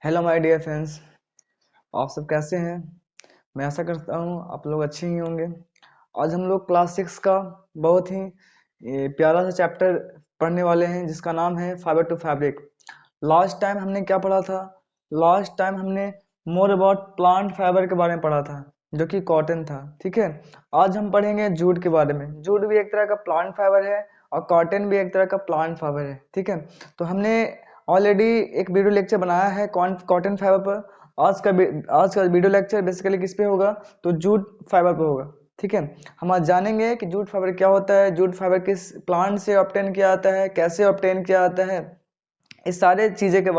Hello my dear friends. आप सब कैसे हैं? मैं आशा करता हूँ आप लोग अच्छे ही होंगे। आज हम लोग क्लास 6 का बहुत ही प्यारा सा चैप्टर पढ़ने वाले हैं जिसका नाम है fibre to fabric. Last time हमने क्या पढ़ा था? लास्ट टाइम हमने मोर अबाउट प्लांट फाइबर के बारे में पढ़ा था जो कि कॉटन था। ठीक है, आज हम पढ़ेंगे जूट के बारे में। जूट भी एक तरह का प्लांट फाइबर है और कॉटन भी एक तरह का प्लांट फाइबर है। ठीक है, तो हमने ऑलरेडी एक वीडियो लेक्चर बनाया है कॉटन फाइबर पर। आज का वीडियो लेक्चर बेसिकली किस पे होगा? तो जूट फाइबर पे होगा। ठीक है, हम आज जानेंगे कि जूट फाइबर क्या होता है, जूट फाइबर किस प्लांट से ऑब्टेन किया जाता है, कैसे ऑब्टेन किया जाता है। इस सारी चीज़ों के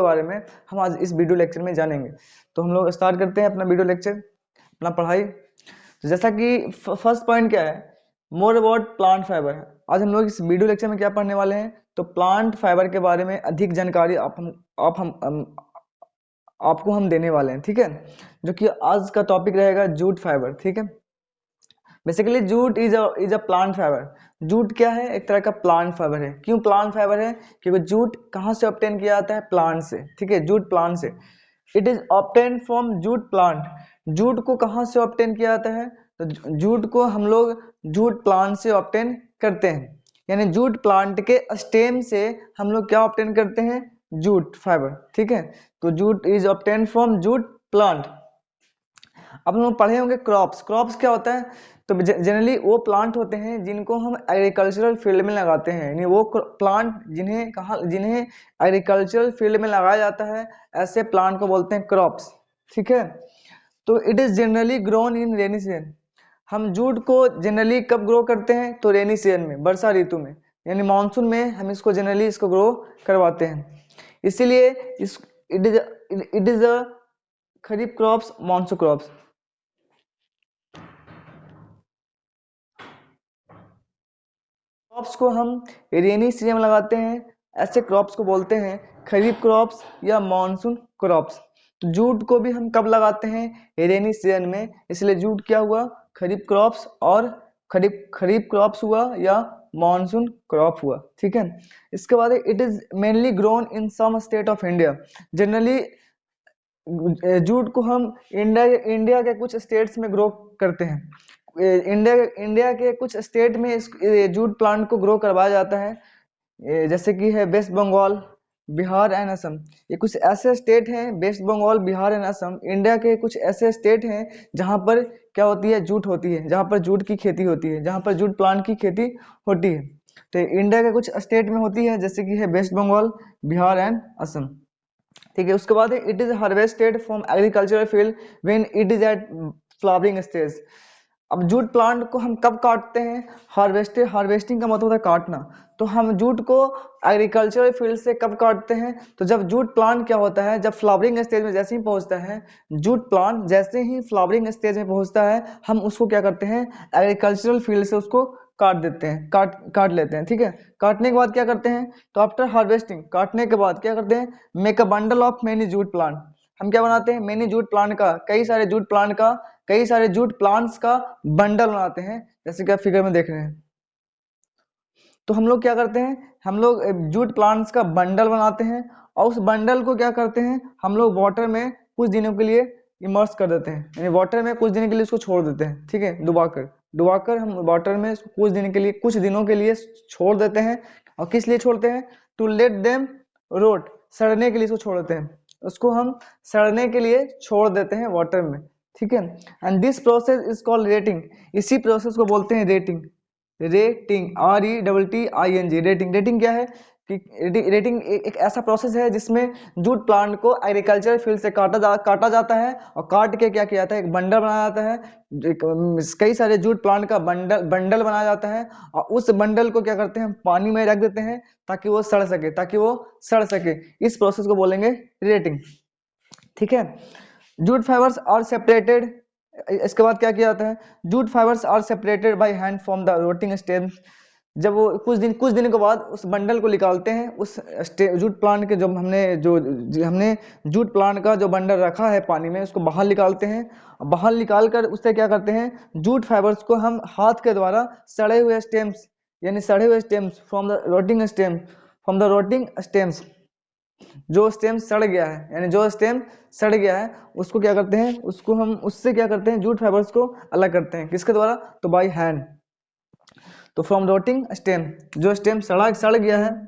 बारे में हम आज इस वीडियो लेक्चर में जानेंगे। तो हम लोग स्टार्ट करते हैं अपना वीडियो लेक्चर, अपना पढ़ाई। तो जैसा कि फर्स्ट पॉइंट क्या है? मोर अबाउट प्लांट फाइबर है। आज हम लोग इस वीडियो लेक्चर में क्या पढ़ने वाले हैं? तो प्लांट फाइबर के बारे में अधिक जानकारी आपको हम देने वाले हैं। ठीक है, जो कि आज का टॉपिक रहेगा जूट फाइबर। ठीक है, basically jute is a plant fibre. Jute क्या है? एक तरह का प्लांट फाइबर है। क्यों प्लांट फाइबर है? क्योंकि जूट कहाँ से ऑब्टेन किया जाता है? प्लांट से। ठीक है, जूट प्लांट से। It is obtain from jute plant. Jute को कहाँ से ऑब्टेन किया जाता है? तो जूट को हम लोग जूट प्लांट से ऑब्टेन करते हैं। यानी जूट प्लांट के स्टेम से हम लोग क्या ऑब्टेन करते हैं? Jute fibre. ठीक है, तो jute is obtain from jute plant. अब हम लोग पढ़े होंगे क्रॉप्स। क्रॉप्स क्या होता है? तो जनरली वो प्लांट होते हैं जिनको हम एग्रीकल्चरल फील्ड में लगाते हैं। यानी वो प्लांट जिन्हें एग्रीकल्चरल फील्ड में लगाया जाता है, ऐसे प्लांट को बोलते हैं क्रॉप्स। ठीक है, तो it is generally grown in rainy season. हम जूट को जनरली कब ग्रो करते हैं? तो रेनी सीजन में, वर्षा ऋतु में, यानी मानसून में हम इसको ग्रो करवाते हैं। इसीलिए इस it is a kharif crops, monsoon crops. Crops को हम रेनी सीजन में लगाते हैं, ऐसे क्रॉप्स को बोलते हैं खरीफ क्रॉप्स या मॉनसून क्रॉप्स। तो जूट को भी हम कब लगाते हैं? रेनी सीजन में। इसलिए जूट क्या हुआ? खरीफ क्रॉप्स, और खरीफ खरीफ क्रॉप्स हुआ या मॉनसून क्रॉप हुआ। ठीक है, इसके बाद it is mainly grown in some state of India. Generally jute को हम इंडिया इंडिया के कुछ स्टेट्स में ग्रो करते हैं। इंडिया इंडिया के कुछ स्टेट में इस जूट प्लांट को ग्रो करवाया जाता है। जैसे कि है वेस्ट बंगाल, बिहार एंड असम। ये कुछ ऐसे स्टेट हैं, वेस्ट बंगाल, बिहार एंड असम, इंडिया के कुछ ऐसे स्टेट हैं जहाँ पर क्या होती है? जूट होती है, जहाँ पर जूट की खेती होती है, जहाँ पर जूट प्लांट की खेती होती है। तो इंडिया के कुछ स्टेट में होती है, जैसे कि है वेस्ट बंगाल, बिहार एंड असम। ठीक है, उसके बाद it is harvested from agricultural field when it is at flowering stage. अब जूट प्लांट को हम कब काटते हैं? हार्वेस्टिंग का मतलब होता है काटना। तो हम जूट को एग्रीकल्चरल फील्ड से कब काटते हैं? तो जब जूट प्लांट क्या होता है, जब फ्लावरिंग स्टेज में जैसे ही पहुंचता है, जूट प्लांट जैसे ही फ्लावरिंग स्टेज में पहुंचता है, हम उसको क्या करते हैं? एग्रीकल्चरल फील्ड से उसको काट देते हैं, काट काट लेते हैं। ठीक है, काटने के बाद क्या करते हैं? तो आफ्टर हार्वेस्टिंग, काटने के बाद क्या करते हैं? Make a bundle of many jute plant. हम क्या बनाते हैं? मेनी जूट प्लांट का, कई सारे जूट प्लांट्स का बंडल बनाते हैं, जैसे कि आप फिगर में देख रहे हैं। तो हम लोग क्या करते हैं? हम लोग जूट प्लांट्स का बंडल बनाते हैं, और उस बंडल को क्या करते हैं? हम लोग वाटर में कुछ दिनों के लिए इमर्स कर देते हैं, यानी वाटर में कुछ दिनों के लिए उसको छोड़ देते हैं। ठीक है, डुबाकर डुबाकर हम वाटर में इसको कुछ दिनों के लिए छोड़ देते हैं। और किस लिए छोड़ते हैं? टू लेट देम रोट, सड़ने के लिए इसको छोड़ देते हैं। उसको हम सड़ने के लिए छोड़ देते हैं वाटर में। ठीक है, and this process is called rating. इसी प्रोसेस को बोलते हैं rating. Rating, RETTING, rating. Rating क्या है? कि रेटिंग एक ऐसा प्रोसेस है जिसमें जूट प्लांट को एग्रीकल्चर फील्ड से काटा जाता है, और काट के क्या किया जाता है? एक बंडल बनाया जाता है। कई सारे जूट प्लांट का बंडल बंडल बनाया जाता है, और उस बंडल को क्या करते हैं? हम पानी में रख देते हैं ताकि वो सड़ सके। इस प्रोसेस को बोलेंगे रेटिंग। ठीक है, जूट फाइबर्स आर सेपरेटेड। इसके बाद क्या किया जाता है? Jute fibres are separated by hand from the rotting stem. जब वो कुछ दिन के बाद उस बंडल को निकालते हैं, उस जूट प्लांट के, जो हमने जूट प्लांट का जो बंडल रखा है पानी में, उसको बाहर निकालते हैं। बाहर निकाल कर उससे क्या करते हैं? जूट फाइबर्स को हम हाथ के द्वारा सड़े हुए स्टेम्स फ्रॉम द रोटिंग स्टेम्स जो स्टेम सड़ गया है, यानी जो स्टेम सड़ गया है उसको क्या करते हैं, उसको हम उससे क्या करते हैं, जूट फाइबर्स को अलग करते हैं। किसके द्वारा? तो बाय हैंड। तो फ्रॉम रोटिंग स्टेम, जो स्टेम सड़ गया है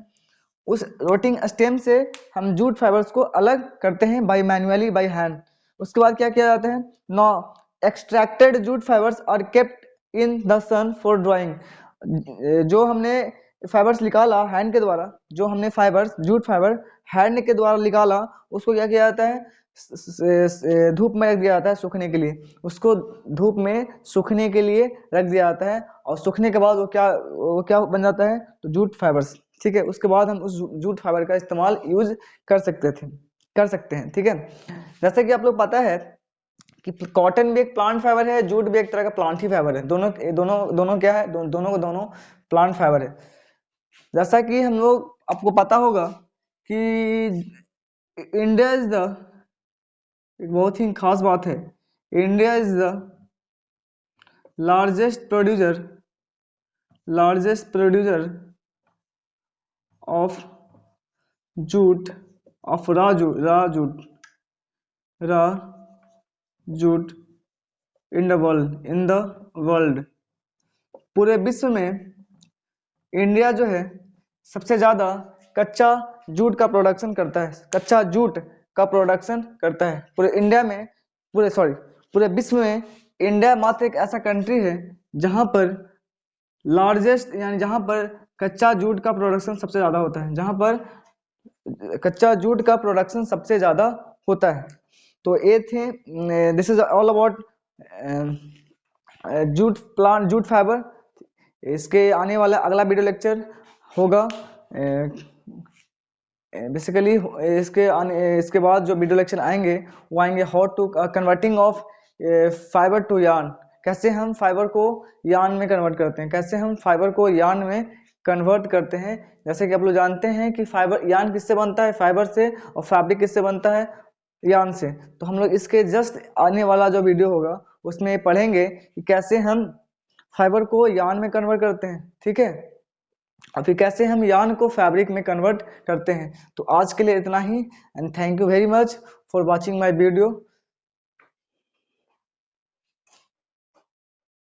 उस रोटिंग स्टेम से हम जूट फाइबर्स को अलग करते हैं बाय मैन्युअली, बाय हैंड। उसके बाद क्या किया जाता है? No extracted jute fibres are kept in the sun for drying. जो हमने फाइबर्स निकाला हैंड के द्वारा, जो हमने फाइबर्स जूट फाइबर हैंड के द्वारा निकाला, उसको क्या किया जाता है? धूप में रख दिया जाता है सूखने के लिए। उसको धूप में सूखने के लिए रख दिया जाता है, और सूखने के बाद वो क्या बन जाता है? तो जूट फाइबर्स। ठीक है, उसके बाद हम उस जूट फाइबर का इस्तेमाल यूज कर सकते हैं। ठीक है, जैसे कि आप लोग पता है कि कॉटन भी एक प्लांट फाइबर है, जूट भी एक तरह का प्लांट ही फाइबर है। दोनों दोनों दोनों क्या है? दोनों प्लांट फाइबर है। जैसा कि हम लोग, आपको पता होगा कि इंडिया इज द, एक बहुत ही खास बात है, India is the largest producer of jute, of raw jute in the world. पूरे विश्व में इंडिया जो है सबसे ज्यादा कच्चा जूट का प्रोडक्शन करता है, कच्चा जूट का प्रोडक्शन करता है पूरे इंडिया में, पूरे विश्व में इंडिया मात्र एक ऐसा कंट्री है जहां पर लार्जेस्ट, यानी जहां पर कच्चा जूट का प्रोडक्शन सबसे ज्यादा होता है, जहां पर कच्चा जूट का प्रोडक्शन सबसे ज्यादा होता है। तो ये थे, this is all about jute fibre. इसके आने वाला अगला वीडियो लेक्चर होगा बेसिकली, इसके बाद जो वीडियो लेक्चर आएंगे वो आएंगे how to converting of fibre to yarn. कैसे हम फाइबर को यार्न में कन्वर्ट करते हैं, कैसे हम फाइबर को यार्न में कन्वर्ट करते हैं। जैसे कि आप लोग जानते हैं कि फाइबर, यार्न किससे बनता है? फाइबर से। और फैब्रिक किससे बनता है? यार्न से। तो हम लोग इसके जस्ट आने वाला जो वीडियो होगा उसमें पढ़ेंगे कि कैसे हम फाइबर को यार्न में कन्वर्ट करते हैं। ठीक है, और फिर कैसे हम यार्न को फैब्रिक में कन्वर्ट करते हैं। तो आज के लिए इतना ही, and thank you very much for watching my video.